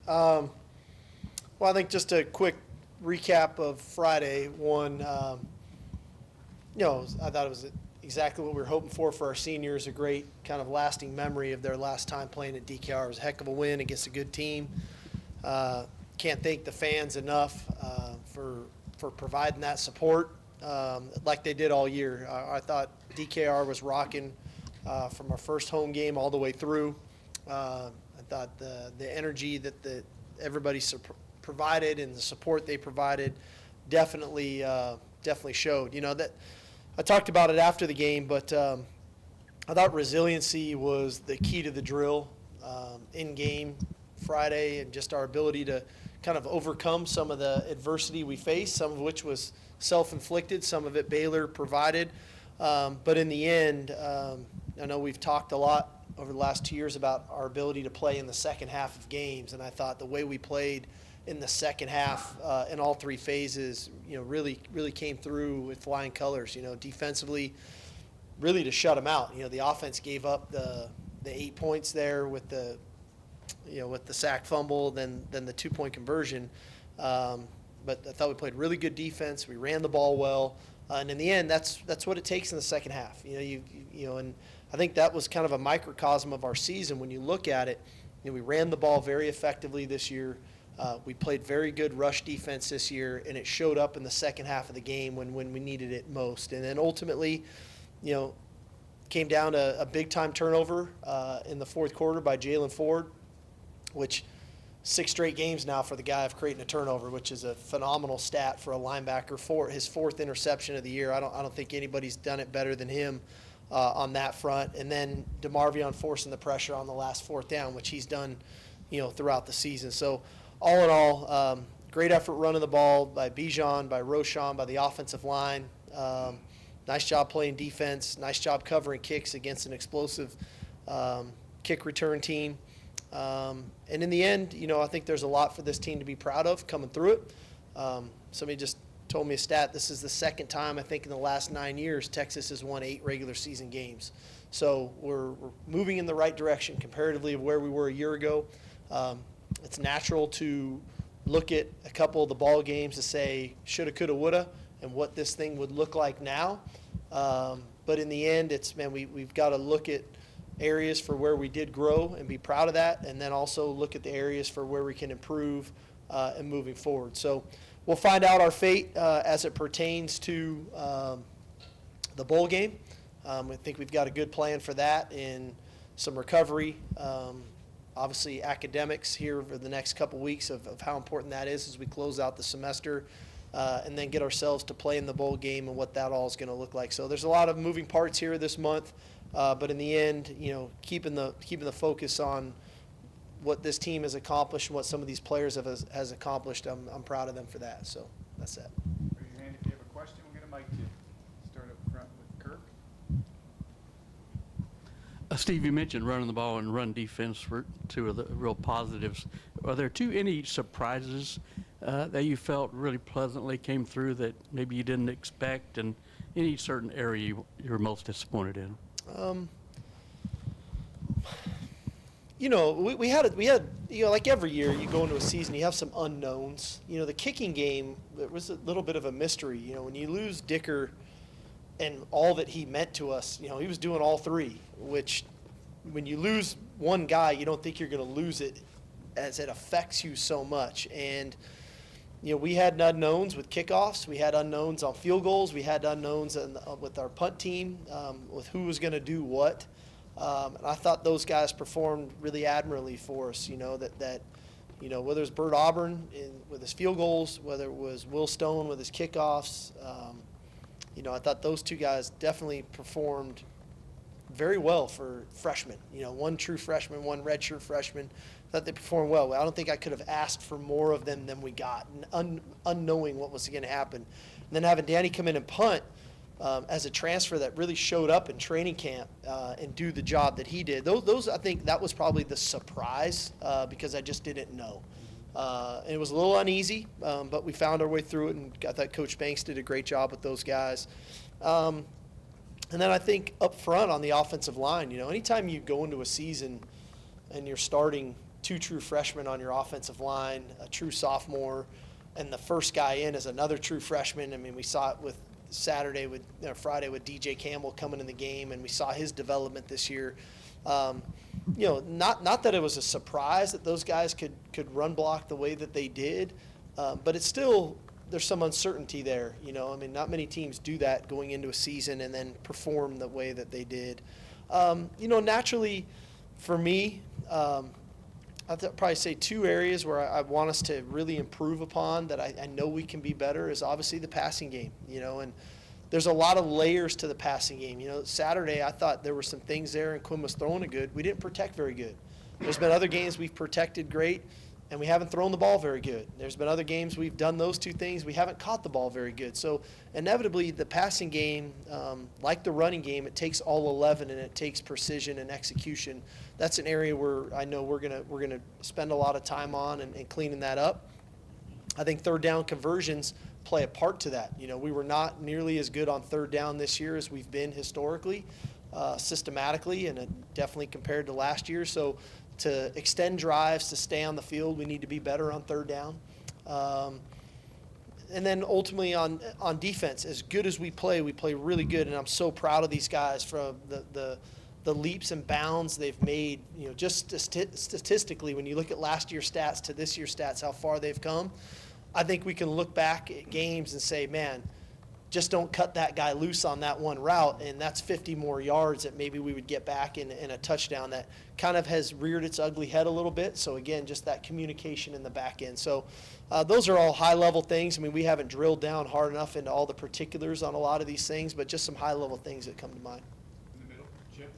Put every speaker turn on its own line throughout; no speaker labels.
Well, I think just a quick recap of Friday. One, I thought it was exactly what we were hoping for our seniors. A great kind of lasting memory of their last time playing at DKR. It was a heck of a win against a good team. Can't thank the fans enough for providing that support like they did all year. I thought DKR was rocking from our first home game all the way through. I thought the energy that everybody provided and the support they provided definitely showed. That I talked about it after the game, but I thought resiliency was the key to the drill in game Friday, and just our ability to kind of overcome some of the adversity we faced, some of which was self-inflicted, some of it Baylor provided. But in the end, I know we've talked a lot over the last 2 years about our ability to play in the second half of games, and I thought the way we played in the second half in all three phases, really came through with flying colors. Defensively, really to shut them out. The offense gave up the 8 points there with the sack fumble, then the 2-point conversion. But I thought we played really good defense. We ran the ball well, and in the end, that's what it takes in the second half. And I think that was kind of a microcosm of our season when you look at it. We ran the ball very effectively this year. We played very good rush defense this year, and it showed up in the second half of the game when we needed it most. And then ultimately, came down to a big-time turnover in the fourth quarter by Jalen Ford, which 6 straight games now for the guy of creating a turnover, which is a phenomenal stat for a linebacker. For his 4th interception of the year, I don't think anybody's done it better than him on that front. And then DeMarvion forcing the pressure on the last 4th down, which he's done, throughout the season. So all in all, great effort running the ball by Bijan, by Roshan, by the offensive line. Nice job playing defense. Nice job covering kicks against an explosive kick return team. And in the end, I think there's a lot for this team to be proud of coming through it. Somebody just told me a stat. This is the second time, I think, in the last 9 years, Texas has won 8 regular season games. So we're moving in the right direction comparatively of where we were a year ago. It's natural to look at a couple of the ball games to say shoulda, coulda, woulda, and what this thing would look like now. But in the end, we've got to look at areas for where we did grow and be proud of that, and then also look at the areas for where we can improve and moving forward. So we'll find out our fate as it pertains to the bowl game. I think we've got a good plan for that and some recovery. Obviously, academics here for the next couple weeks of how important that is as we close out the semester, and then get ourselves to play in the bowl game and what that all is going to look like. So there's a lot of moving parts here this month. But in the end, keeping the focus on what this team has accomplished and what some of these players has accomplished, I'm proud of them for that. So that's that.
Raise your hand if you have a question. We'll get a mic to you. Start up front with Kirk.
Steve, you mentioned running the ball and run defense were 2 of the real positives. Are there any surprises that you felt really pleasantly came through that maybe you didn't expect, and any certain area you were most disappointed in?
We had like every year you go into a season, you have some unknowns. The kicking game, it was a little bit of a mystery. When you lose Dicker and all that he meant to us, he was doing all 3, which when you lose one guy, you don't think you're going to lose it as it affects you so much. And we had unknowns with kickoffs. We had unknowns on field goals. We had unknowns with our punt team, with who was going to do what. And I thought those guys performed really admirably for us. That whether it was Bert Auburn with his field goals, whether it was Will Stone with his kickoffs, I thought those 2 guys definitely performed very well for freshmen. One true freshman, one redshirt freshman. I thought they performed well. I don't think I could have asked for more of them than we got, unknowing what was going to happen. And then having Danny come in and punt as a transfer that really showed up in training camp and do the job that he did. Those I think that was probably the surprise because I just didn't know. And it was a little uneasy, but we found our way through it, and I thought Coach Banks did a great job with those guys. And then I think up front on the offensive line, anytime you go into a season and you're starting 2 true freshmen on your offensive line, a true sophomore, and the first guy in is another true freshman. I mean, we saw it with Friday with DJ Campbell coming in the game, and we saw his development this year. Not that it was a surprise that those guys could run block the way that they did, but it's still, there's some uncertainty there. I mean, not many teams do that going into a season and then perform the way that they did. Naturally, for me, I'd probably say 2 areas where I want us to really improve upon that I know we can be better is obviously the passing game, and there's a lot of layers to the passing game. Saturday I thought there were some things there and Quinn was throwing it good. We didn't protect very good. There's been other games we've protected great and we haven't thrown the ball very good. There's been other games we've done those 2 things. We haven't caught the ball very good. So inevitably the passing game, like the running game, it takes all 11 and it takes precision and execution. That's an area where I know we're gonna spend a lot of time on and cleaning that up. I think third down conversions play a part to that. We were not nearly as good on third down this year as we've been historically, systematically, and definitely compared to last year. So to extend drives, to stay on the field, we need to be better on third down. And then ultimately on defense, as good as we play really good. And I'm so proud of these guys for the leaps and bounds they've made. Just statistically, when you look at last year's stats to this year's stats, how far they've come, I think we can look back at games and say, man, just don't cut that guy loose on that one route, and that's 50 more yards that maybe we would get back in a touchdown. That kind of has reared its ugly head a little bit. So again, just that communication in the back end. So those are all high-level things. I mean, we haven't drilled down hard enough into all the particulars on a lot of these things, but just some high-level things that come to mind.
In the middle, Chip.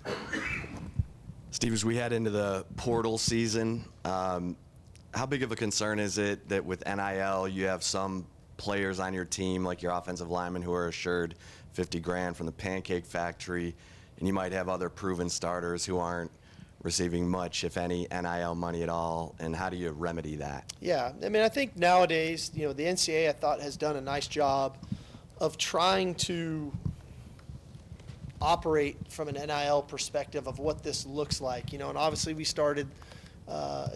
Steve, as we head into the portal season, how big of a concern is it that with NIL you have some players on your team, like your offensive linemen, who are assured $50,000 from the Pancake Factory, and you might have other proven starters who aren't receiving much, if any, NIL money at all, and how do you remedy that?
Yeah, I mean, I think nowadays, the NCAA, I thought, has done a nice job of trying to operate from an NIL perspective of what this looks like. And obviously we started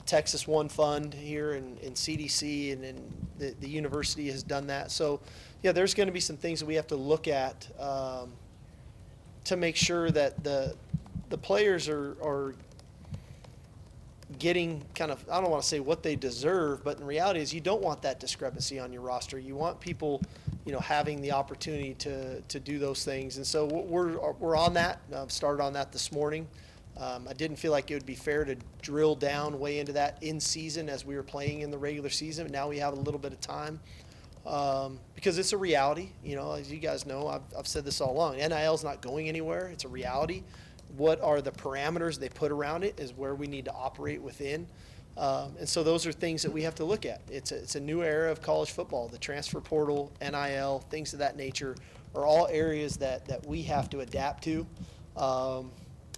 Texas One Fund here in CDC, and then the university has done that. So, yeah, there's going to be some things that we have to look at to make sure that the players are getting kind of, I don't want to say what they deserve, but in reality is you don't want that discrepancy on your roster. You want people, having the opportunity to do those things. And so we're on that. I've started on that this morning. I didn't feel like it would be fair to drill down way into that in season as we were playing in the regular season. Now we have a little bit of time because it's a reality. As you guys know, I've said this all along. NIL is not going anywhere. It's a reality. What are the parameters they put around it is where we need to operate within. And so those are things that we have to look at. It's a new era of college football. The transfer portal, NIL, things of that nature are all areas that we have to adapt to.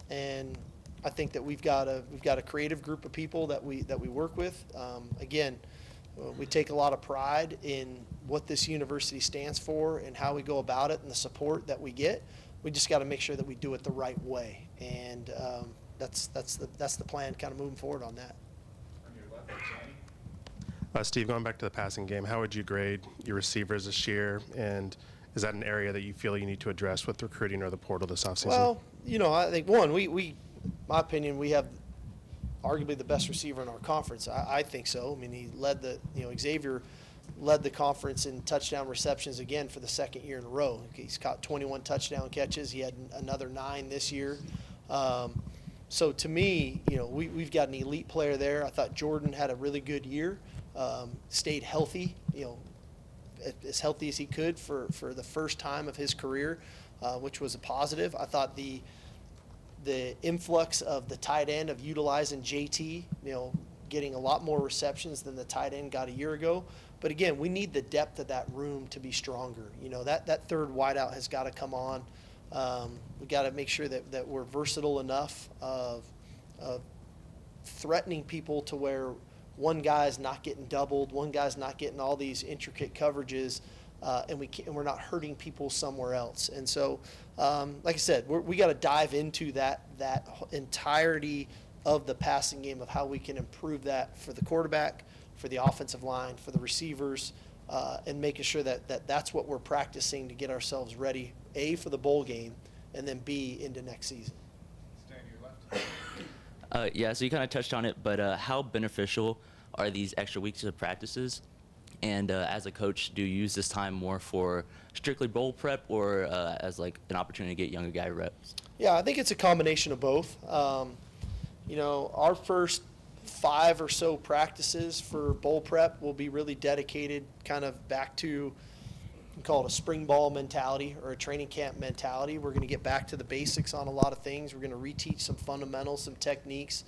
And I think that we've got a creative group of people that we work with. Again, we take a lot of pride in what this university stands for and how we go about it and the support that we get. We just got to make sure that we do it the right way, and that's the plan, kind of moving forward on that.
On your left, Channing.
Steve, going back to the passing game, how would you grade your receivers this year, and is that an area that you feel you need to address with recruiting or the portal this offseason?
Well, I think my opinion, we have arguably the best receiver in our conference. I think so. I mean, he led Xavier led the conference in touchdown receptions again for the second year in a row. He's caught 21 touchdown catches. He had another 9 this year. So to me, we've got an elite player there. I thought Jordan had a really good year, stayed healthy, as healthy as he could for the first time of his career, which was a positive. I thought the influx of the tight end of utilizing JT, getting a lot more receptions than the tight end got a year ago. But again, we need the depth of that room to be stronger. That third wideout has got to come on. We got to make sure that we're versatile enough of threatening people to where one guy's not getting doubled, one guy's not getting all these intricate coverages, and we're not hurting people somewhere else. And so, like I said, we got to dive into that entirety of the passing game, of how we can improve that for the quarterback, for the offensive line, for the receivers, and making sure that that's what we're practicing to get ourselves ready, A, for the bowl game, and then B, into next season.
Stay to your left.
Yeah, so you kind of touched on it, but how beneficial are these extra weeks of practices? And as a coach, do you use this time more for strictly bowl prep or as like an opportunity to get younger guy reps?
Yeah, I think it's a combination of both. Our first 5 or so practices for bowl prep will be really dedicated kind of back to, you can call it a spring ball mentality or a training camp mentality. We're going to get back to the basics on a lot of things. We're going to reteach some fundamentals, some techniques,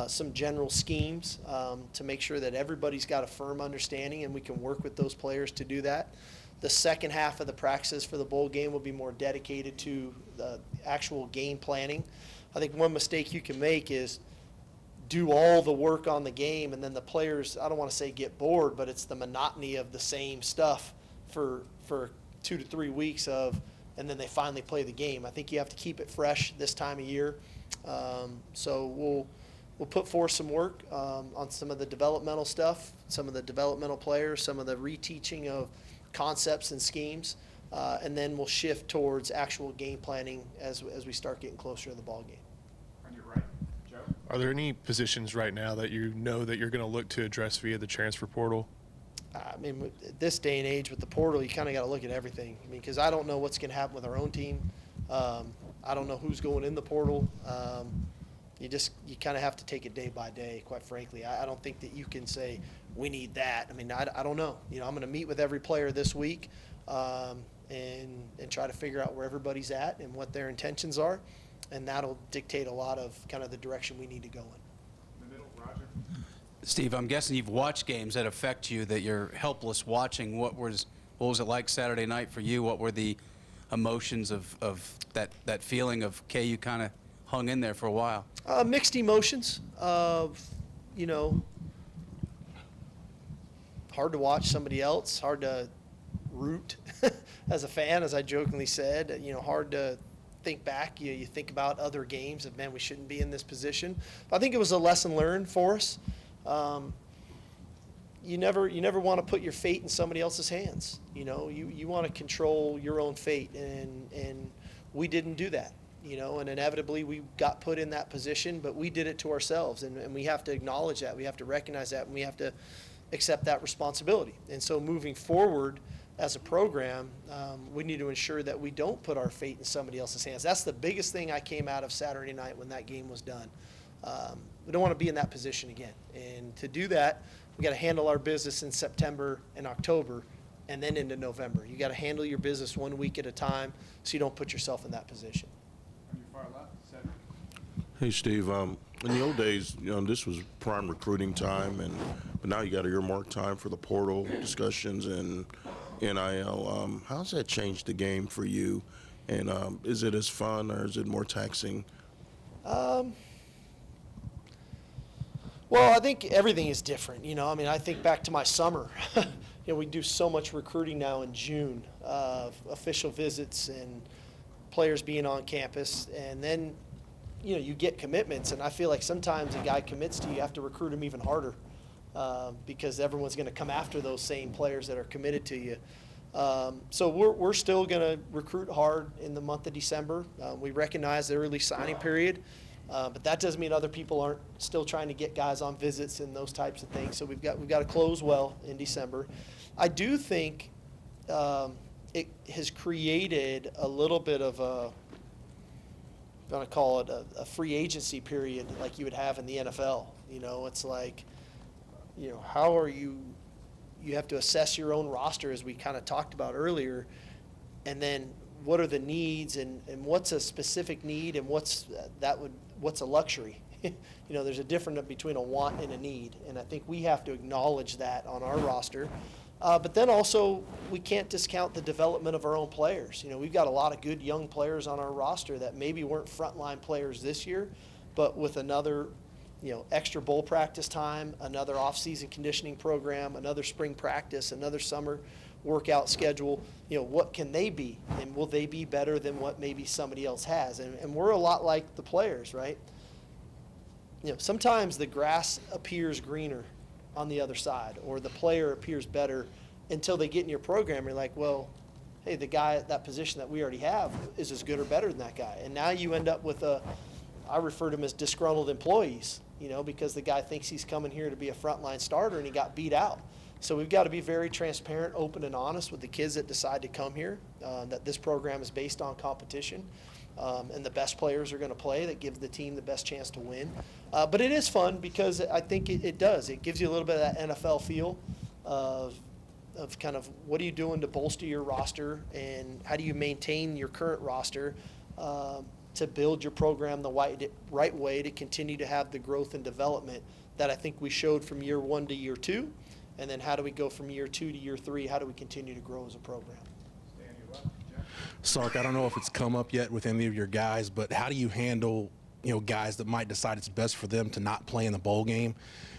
some general schemes to make sure that everybody's got a firm understanding and we can work with those players to do that. The second half of the practices for the bowl game will be more dedicated to the actual game planning. I think one mistake you can make is do all the work on the game and then the players, I don't want to say get bored, but it's the monotony of the same stuff for 2 to 3 weeks and then they finally play the game. I think you have to keep it fresh this time of year. So we'll put forth some work on some of the developmental stuff, some of the developmental players, some of the reteaching of concepts and schemes, and then we'll shift towards actual game planning as we start getting closer to the ball game.
On your right, Joe.
Are there any positions right now that you know that you're going to look to address via the transfer portal?
I mean, at this day and age with the portal, you kind of got to look at everything. I mean, because I don't know what's going to happen with our own team. I don't know who's going in the portal. You kind of have to take it day by day, quite frankly. I don't think that you can say, we need that. I mean, I don't know. I'm going to meet with every player this week and try to figure out where everybody's at and what their intentions are, and that'll dictate a lot of kind of the direction we need to go in.
In the middle, Roger.
Steve, I'm guessing you've watched games that affect you, that you're helpless watching. What was it like Saturday night for you? What were the emotions of that feeling of, okay, you kind of hung in there for a while?
Mixed emotions of, hard to watch somebody else, hard to root as a fan, as I jokingly said, hard to think back. You think about other games of, man, we shouldn't be in this position. But I think it was a lesson learned for us. You never want to put your fate in somebody else's hands. You want to control your own fate, and we didn't do that. And inevitably we got put in that position, but we did it to ourselves, and we have to acknowledge that. We have to recognize that, and we have to accept that responsibility. And so moving forward as a program, we need to ensure that we don't put our fate in somebody else's hands. That's the biggest thing I came out of Saturday night when that game was done. We don't want to be in that position again. And to do that, we got to handle our business in September and October and then into November. You got to handle your business 1 week at a time so you don't put yourself in that position.
On your far left, Cedric.
Hey, Steve. In the old days, this was prime recruiting time, but now you got earmark time for the portal discussions and NIL. How's that changed the game for you? And is it as fun or is it more taxing?
Well, I think everything is different. I think back to my summer. We do so much recruiting now in June, official visits and players being on campus, and then you get commitments, and I feel like sometimes a guy commits to you, you have to recruit him even harder because everyone's going to come after those same players that are committed to you. So we're still going to recruit hard in the month of December. We recognize the early signing period, but that doesn't mean other people aren't still trying to get guys on visits and those types of things. So we've got to close well in December. I do think it has created a little bit of I'm going to call it a free agency period like you would have in the NFL. It's like, how are you have to assess your own roster, as we kind of talked about earlier, and then what are the needs and what's a specific need and what's a luxury. There's a difference between a want and a need, and I think we have to acknowledge that on our roster. But then also, we can't discount the development of our own players. We've got a lot of good young players on our roster that maybe weren't frontline players this year, but with another, extra bowl practice time, another off-season conditioning program, another spring practice, another summer workout schedule, what can they be? And will they be better than what maybe somebody else has? And we're a lot like the players, right? sometimes the grass appears greener on the other side, or the player appears better until they get in your program. You're like, well, hey, the guy at that position that we already have is as good or better than that guy. And now you end up with I refer to them as disgruntled employees, because the guy thinks he's coming here to be a frontline starter and he got beat out. So we've got to be very transparent, open, and honest with the kids that decide to come here, that this program is based on competition. And the best players are going to play that give the team the best chance to win. But it is fun because I think it does. It gives you a little bit of that NFL feel of kind of what are you doing to bolster your roster and how do you maintain your current roster to build your program the right way to continue to have the growth and development that I think we showed from year 1 to year 2. And then how do we go from year 2 to year 3? How do we continue to grow as a program?
Stay on your left, Jeff.
Sark, I don't know if it's come up yet with any of your guys, but how do you handle, guys that might decide it's best for them to not play in the bowl game?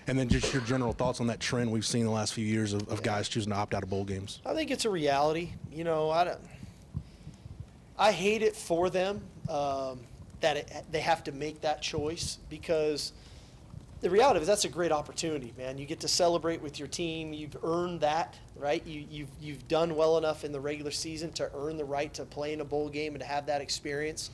And then just your general thoughts on that trend we've seen the last few years of guys choosing to opt out of bowl games.
I think it's a reality. I hate it for them they have to make that choice, because the reality is that's a great opportunity, man. You get to celebrate with your team. You've earned that, right? You've done well enough in the regular season to earn the right to play in a bowl game and to have that experience.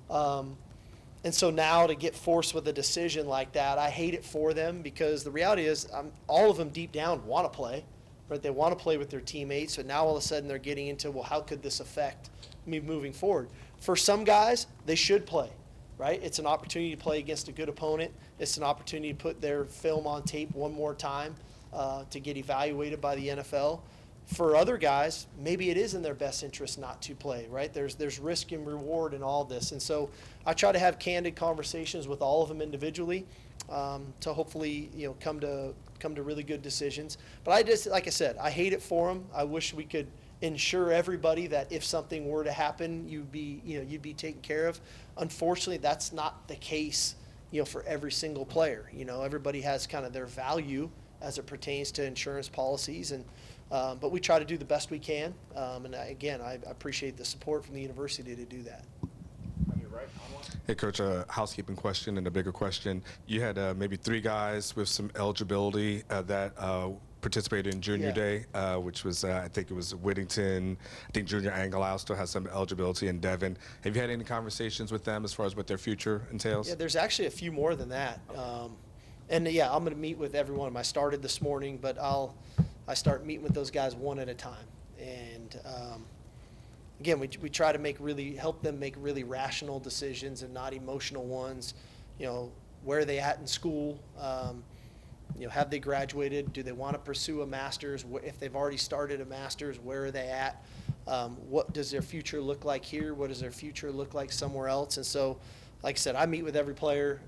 And so now to get forced with a decision like that, I hate it for them, because the reality is all of them deep down want to play, right? They want to play with their teammates. So now all of a sudden they're getting into, well, how could this affect me moving forward? For some guys, they should play, right? It's an opportunity to play against a good opponent. It's an opportunity to put their film on tape one more time to get evaluated by the NFL. For other guys, maybe it is in their best interest not to play, right? There's risk and reward in all this. And so I try to have candid conversations with all of them individually to hopefully, come to really good decisions. But like I said, I hate it for them. I wish we could ensure everybody that if something were to happen, you'd be taken care of. Unfortunately, that's not the case, for every single player. Everybody has kind of their value as it pertains to insurance policies, and but we try to do the best we can. And I appreciate the support from the university to do that.
On your right, on one.
Hey, Coach, a housekeeping question and a bigger question. You had maybe 3 guys with some eligibility that participated in Junior Day, which was, I think it was Whittington. I think Junior Angelau still has some eligibility, and Devin. Have you had any conversations with them as far as what their future entails?
Yeah, there's actually a few more than that. I'm going to meet with every one of them. I started this morning, but I start meeting with those guys one at a time. And again, we try to help them make really rational decisions and not emotional ones. Where are they at in school? Have they graduated? Do they want to pursue a master's? If they've already started a master's, where are they at? What does their future look like here? What does their future look like somewhere else? And so, like I said, I meet with every player,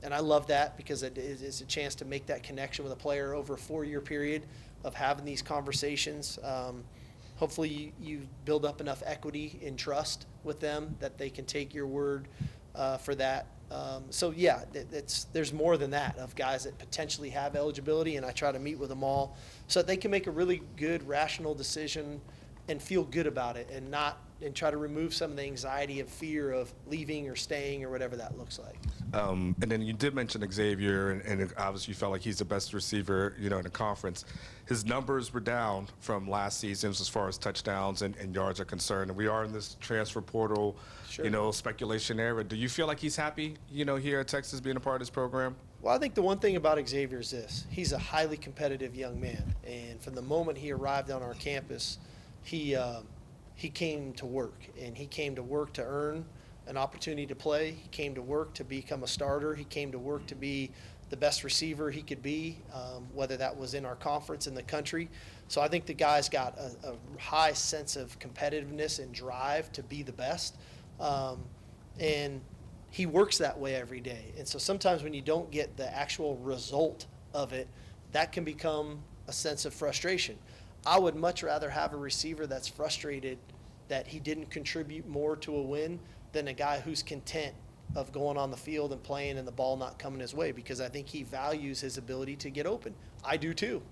and I love that because it's a chance to make that connection with a player over a 4-year period of having these conversations. Hopefully you build up enough equity and trust with them that they can take your word for that. There's more than that of guys that potentially have eligibility, and I try to meet with them all so that they can make a really good, rational decision and feel good about it, and try to remove some of the anxiety and fear of leaving or staying or whatever that looks like.
And then you did mention Xavier, and obviously you felt like he's the best receiver, in the conference. His numbers were down from last season as far as touchdowns and yards are concerned. And we are in this transfer portal, speculation era. Do you feel like he's happy, here at Texas being a part of this program?
Well, I think the one thing about Xavier is this. He's a highly competitive young man. And from the moment he arrived on our campus, he came to work. And he came to work to earn an opportunity to play. He came to work to become a starter. He came to work to be the best receiver he could be, whether that was in our conference in the country. So I think the guy's got a high sense of competitiveness and drive to be the best. And he works that way every day. And so sometimes when you don't get the actual result of it, that can become a sense of frustration. I would much rather have a receiver that's frustrated that he didn't contribute more to a win than a guy who's content of going on the field and playing and the ball not coming his way, because I think he values his ability to get open. I do too.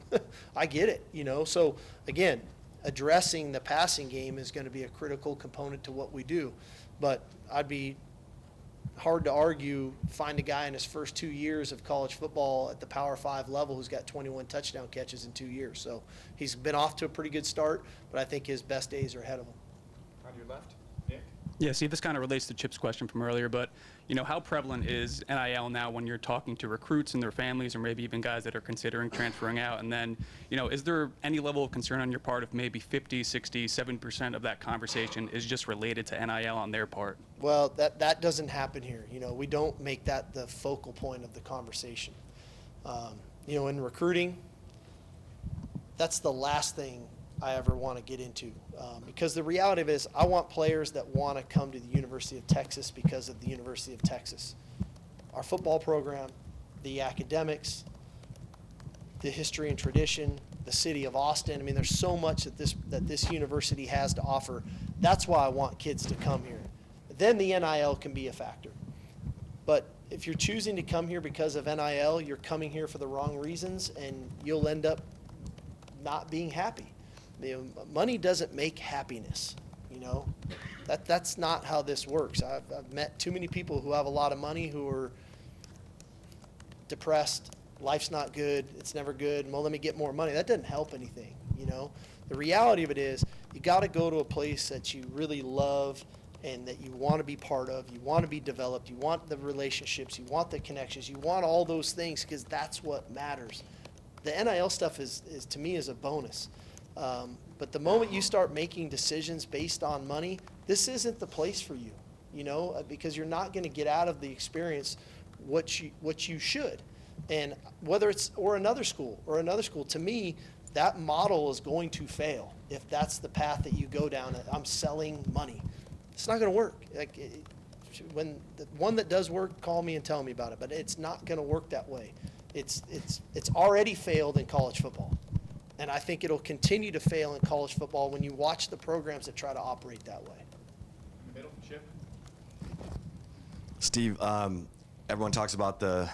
I get it, So again, addressing the passing game is going to be a critical component to what we do. But I'd be hard to argue, find a guy in his first 2 years of college football at the Power 5 level who's got 21 touchdown catches in 2 years. So he's been off to a pretty good start, but I think his best days are ahead of him.
On your left, Nick?
Yeah, see, this kind of relates to Chip's question from earlier, but, how prevalent is NIL now when you're talking to recruits and their families, or maybe even guys that are considering transferring out? And then, is there any level of concern on your part if maybe 50, 60, 70% of that conversation is just related to NIL on their part?
Well, that doesn't happen here. We don't make that the focal point of the conversation. In recruiting, that's the last thing I ever want to get into, because the reality of it is I want players that want to come to the University of Texas because of the University of Texas. Our football program, the academics, the history and tradition, the city of Austin. I mean, there's so much that this university has to offer. That's why I want kids to come here. Then the NIL can be a factor. But if you're choosing to come here because of NIL, you're coming here for the wrong reasons, and you'll end up not being happy. Money doesn't make happiness, That's not how this works. I've met too many people who have a lot of money who are depressed. Life's not good. It's never good. Well, let me get more money. That doesn't help anything, The reality of it is you got to go to a place that you really love and that you want to be part of. You want to be developed. You want the relationships. You want the connections. You want all those things because that's what matters. The NIL stuff is to me is a bonus. But the moment you start making decisions based on money, this isn't the place for you, because you're not going to get out of the experience what you should. And whether it's another school, to me, that model is going to fail if that's the path that you go down. I'm selling money. It's not going to work. When the one that does work, call me and tell me about it. But it's not going to work that way. It's already failed in college football. And I think it'll continue to fail in college football when you watch the programs that try to operate that way.
In the middle, Chip?
Steve, everyone talks about the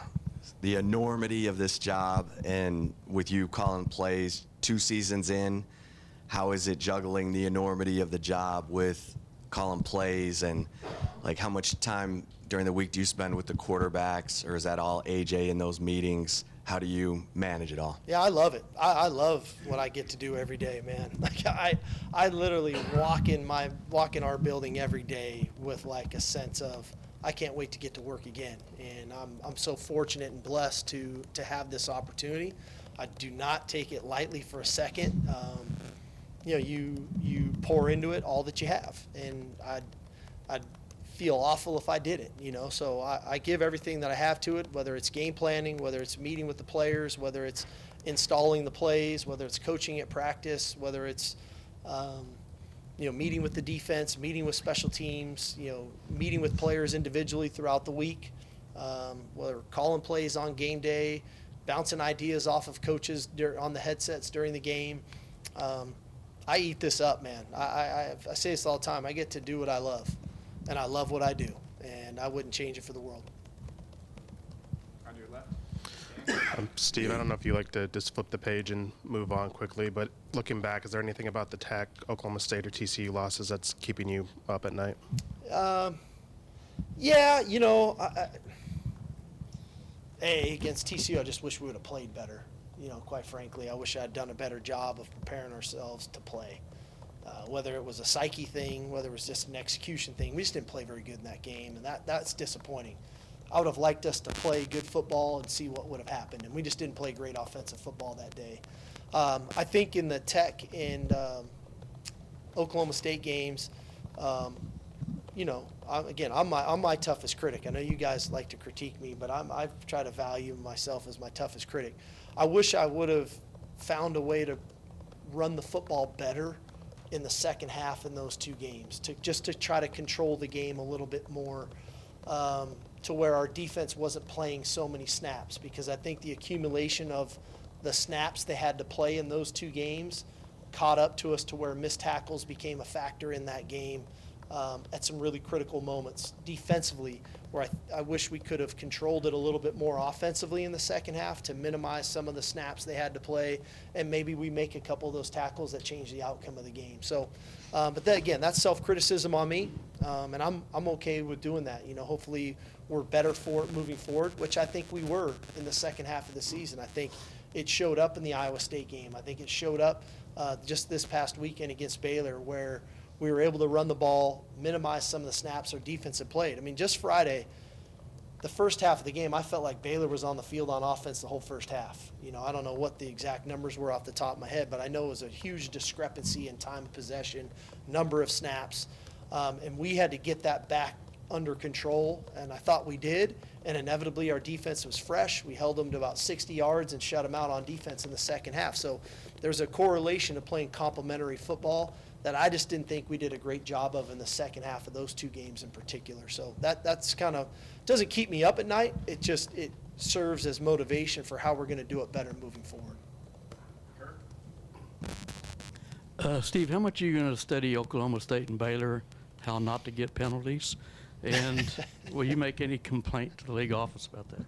enormity of this job, and with you calling plays 2 seasons in, how is it juggling the enormity of the job with calling plays, and how much time during the week do you spend with the quarterbacks, or is that all AJ in those meetings? How do you manage it all?
Yeah, I love it. I love what I get to do every day, man. I literally walk in our building every day with a sense of I can't wait to get to work again. And I'm so fortunate and blessed to have this opportunity. I do not take it lightly for a second. You pour into it all that you have, and I'd feel awful if I didn't, So I give everything that I have to it, whether it's game planning, whether it's meeting with the players, whether it's installing the plays, whether it's coaching at practice, whether it's meeting with the defense, meeting with special teams, meeting with players individually throughout the week, whether calling plays on game day, bouncing ideas off of coaches on the headsets during the game. I eat this up, man. I say this all the time. I get to do what I love. And I love what I do, and I wouldn't change it for the world.
On your left?
Steve, I don't know if you like to just flip the page and move on quickly, but looking back, is there anything about the Tech, Oklahoma State, or TCU losses that's keeping you up at night?
Yeah, against TCU, I just wish we would have played better. Quite frankly, I wish I had done a better job of preparing ourselves to play. Whether it was a psyche thing, whether it was just an execution thing, we just didn't play very good in that game, and that's disappointing. I would have liked us to play good football and see what would have happened, and we just didn't play great offensive football that day. I think in the Tech and Oklahoma State games, I'm my toughest critic. I know you guys like to critique me, but I try to value myself as my toughest critic. I wish I would have found a way to run the football better in the second half in those 2 games, to try to control the game a little bit more, to where our defense wasn't playing so many snaps, because I think the accumulation of the snaps they had to play in those 2 games caught up to us to where missed tackles became a factor in that game. at some really critical moments defensively, where I wish we could have controlled it a little bit more offensively in the second half to minimize some of the snaps they had to play, and maybe we make a couple of those tackles that change the outcome of the game. So, but then again, that's self-criticism on me, and I'm okay with doing that. Hopefully we're better for it moving forward, which I think we were in the second half of the season. I think it showed up in the Iowa State game. I think it showed up just this past weekend against Baylor, where we were able to run the ball, minimize some of the snaps our defense had played. I mean, just Friday, the first half of the game, I felt like Baylor was on the field on offense the whole first half. I don't know what the exact numbers were off the top of my head, but I know it was a huge discrepancy in time of possession, number of snaps, and we had to get that back under control, and I thought we did, and inevitably our defense was fresh. We held them to about 60 yards and shut them out on defense in the second half. So there's a correlation to playing complementary football that I just didn't think we did a great job of in the second half of those two games in particular. So that's kind of doesn't keep me up at night. It serves as motivation for how we're going to do it better moving forward.
Steve, how much are you going to study Oklahoma State and Baylor, how not to get penalties? And will you make any complaint to the league office about that?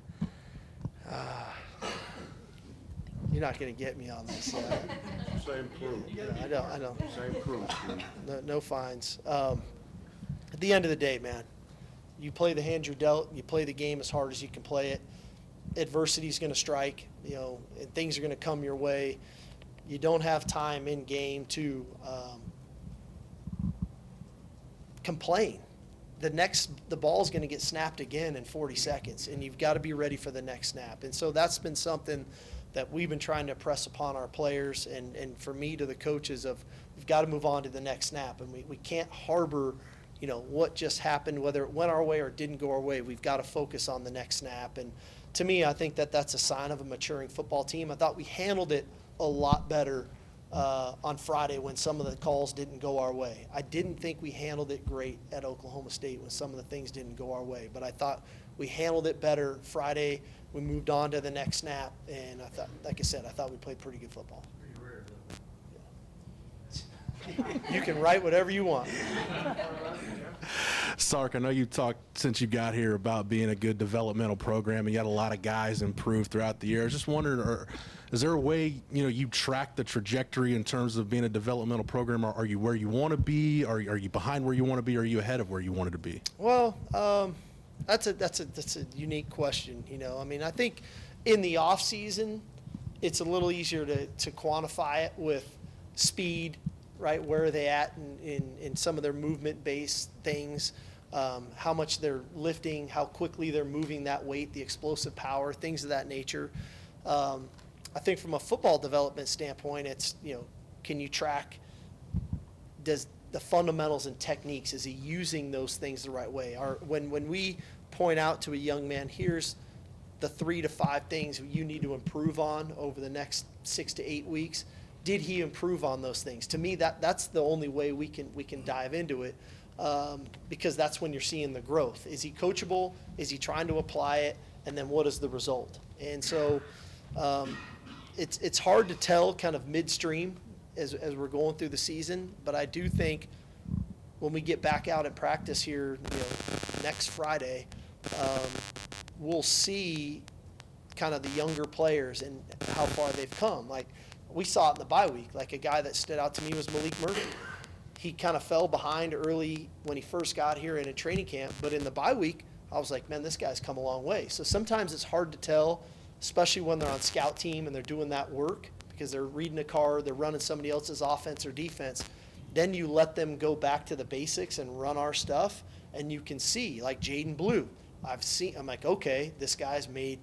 You're not going to get me on this.
Same crew.
I don't.
Same crew.
No fines. At the end of the day, man, you play the hand you're dealt. You play the game as hard as you can play it. Adversity is going to strike, and things are going to come your way. You don't have time in game to complain. The ball is going to get snapped again in 40 seconds, and you've got to be ready for the next snap. And so that's been something that we've been trying to press upon our players, and for me to the coaches of we've got to move on to the next snap, and we can't harbor what just happened, whether it went our way or didn't go our way. We've got to focus on the next snap. And to me, I think that's a sign of a maturing football team. I thought we handled it a lot better on Friday when some of the calls didn't go our way. I didn't think we handled it great at Oklahoma State when some of the things didn't go our way, but I thought we handled it better Friday. We moved on to the next snap, and I thought, like I said, I thought we played pretty good football. You can write whatever you want.
Sark, I know you talked since you got here about being a good developmental program, and you had a lot of guys improve throughout the year. I was just wondering, is there a way you track the trajectory in terms of being a developmental program? Are you where you want to be? Are you behind where you want to be? Or are you ahead of where you wanted to be?
Well, that's a unique question. I mean, I think in the off season, it's a little easier to quantify it with speed. Right, where are they at in some of their movement-based things, how much they're lifting, how quickly they're moving that weight, the explosive power, things of that nature. I think from a football development standpoint, it's, can you track, does the fundamentals and techniques, is he using those things the right way? When we point out to a young man, here's the 3 to 5 things you need to improve on over the next 6 to 8 weeks, did he improve on those things? To me, that's the only way we can dive into it, because that's when you're seeing the growth. Is he coachable? Is he trying to apply it? And then what is the result? And so it's hard to tell kind of midstream as we're going through the season, but I do think when we get back out in practice here next Friday, we'll see kind of the younger players and how far they've come. Like, we saw it in the bye week. Like, a guy that stood out to me was Malik Murphy. He kind of fell behind early when he first got here in a training camp, but in the bye week, I was like, man, this guy's come a long way. So sometimes it's hard to tell, especially when they're on scout team and they're doing that work because they're reading a card, they're running somebody else's offense or defense. Then you let them go back to the basics and run our stuff, and you can see, like Jaden Blue, I'm like, okay, this guy's made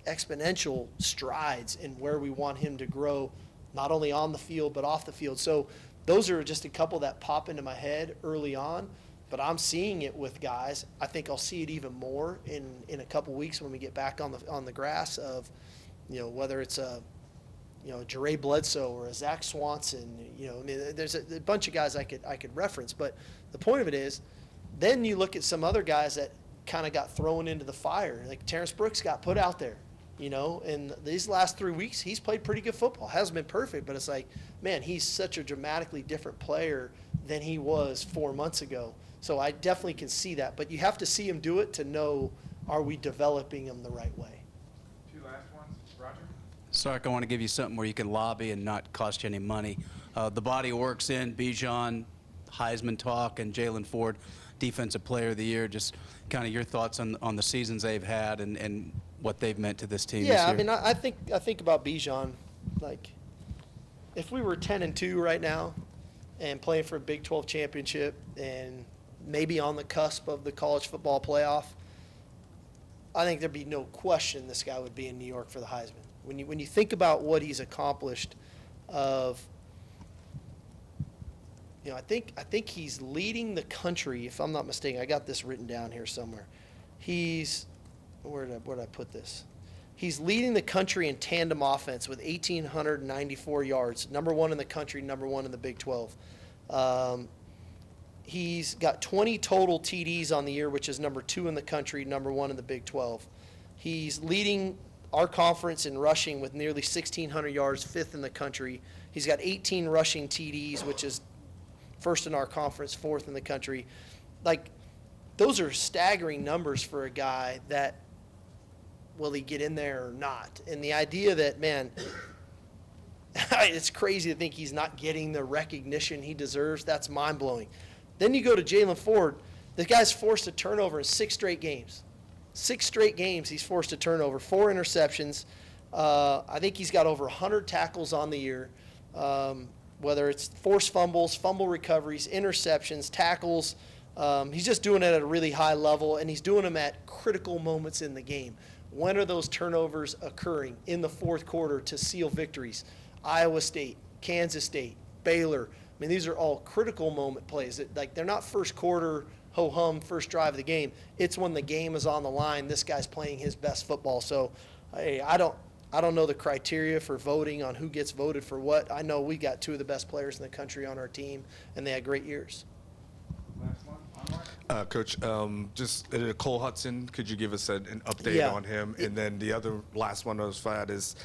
exponential strides in where we want him to grow, not only on the field but off the field. So those are just a couple that pop into my head early on, but I'm seeing it with guys. I think I'll see it even more in a couple weeks when we get back on the grass of, whether it's a Jere Bledsoe or a Zach Swanson. I mean, there's a bunch of guys I could reference, but the point of it is, then you look at some other guys that kind of got thrown into the fire. Like Terrence Brooks got put out there. In these last 3 weeks, he's played pretty good football. Hasn't been perfect, but it's like, man, he's such a dramatically different player than he was 4 months ago. So I definitely can see that. But you have to see him do it to know, are we developing him the right way?
Two last ones. Roger?
Sark, I want to give you something where you can lobby and not cost you any money. The body of work's in, Bijan, Heisman talk, and Jalen Ford, Defensive Player of the Year. Just kind of your thoughts on the seasons they've had and what they've meant to this team this year.
Yeah, I mean, I think about Bijan. Like, if we were 10-2 right now and playing for a Big 12 championship and maybe on the cusp of the college football playoff, I think there'd be no question this guy would be in New York for the Heisman. When you think about what he's accomplished, I think he's leading the country. If I'm not mistaken, I got this written down here somewhere. Where did I put this? He's leading the country in tandem offense with 1,894 yards. Number one in the country, number one in the Big 12. He's got 20 total TDs on the year, which is number two in the country, number one in the Big 12. He's leading our conference in rushing with nearly 1,600 yards, fifth in the country. He's got 18 rushing TDs, which is first in our conference, fourth in the country. Like, those are staggering numbers for a guy that, will he get in there or not? And the idea that, man, it's crazy to think he's not getting the recognition he deserves, that's mind-blowing. Then you go to Jalen Ford. The guy's forced a turnover in 6 straight games. 6 straight games he's forced a turnover, 4 interceptions. I think he's got over 100 tackles on the year, whether it's forced fumbles, fumble recoveries, interceptions, tackles. He's just doing it at a really high level, and he's doing them at critical moments in the game. When are those turnovers occurring? In the fourth quarter to seal victories. Iowa State, Kansas State, Baylor. I mean, these are all critical moment plays. They're not first quarter, ho-hum, first drive of the game. It's when the game is on the line. This guy's playing his best football. So, hey, I don't know the criteria for voting on who gets voted for what. I know we got 2 of the best players in the country on our team, and they had great years.
Last one. Onward.
Coach, just Cole Hudson, could you give us an update
Yeah.
on him? And then the other last one I was at is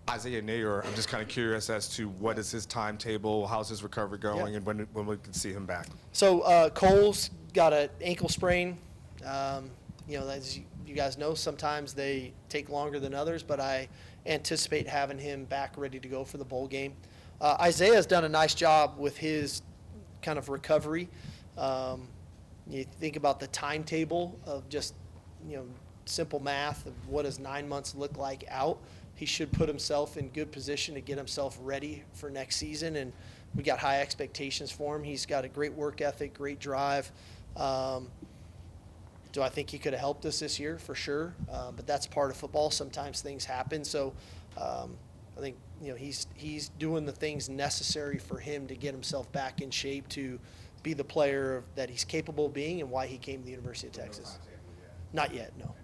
Isaiah Nayer. I'm just kind of curious as to what is his timetable, how's his recovery going,
Yeah.
and when we can see him back.
So Cole's got an ankle sprain. As you guys know, sometimes they take longer than others, but I anticipate having him back ready to go for the bowl game. Isaiah's done a nice job with his kind of recovery. You think about the timetable of just, simple math of what does 9 months look like out. He should put himself in good position to get himself ready for next season, and we got high expectations for him. He's got a great work ethic, great drive. Do I think he could have helped us this year? For sure, but that's part of football. Sometimes things happen, so I think he's doing the things necessary for him to get himself back in shape to be the player that he's capable of being and why he came to the University of Texas. Not yet, no.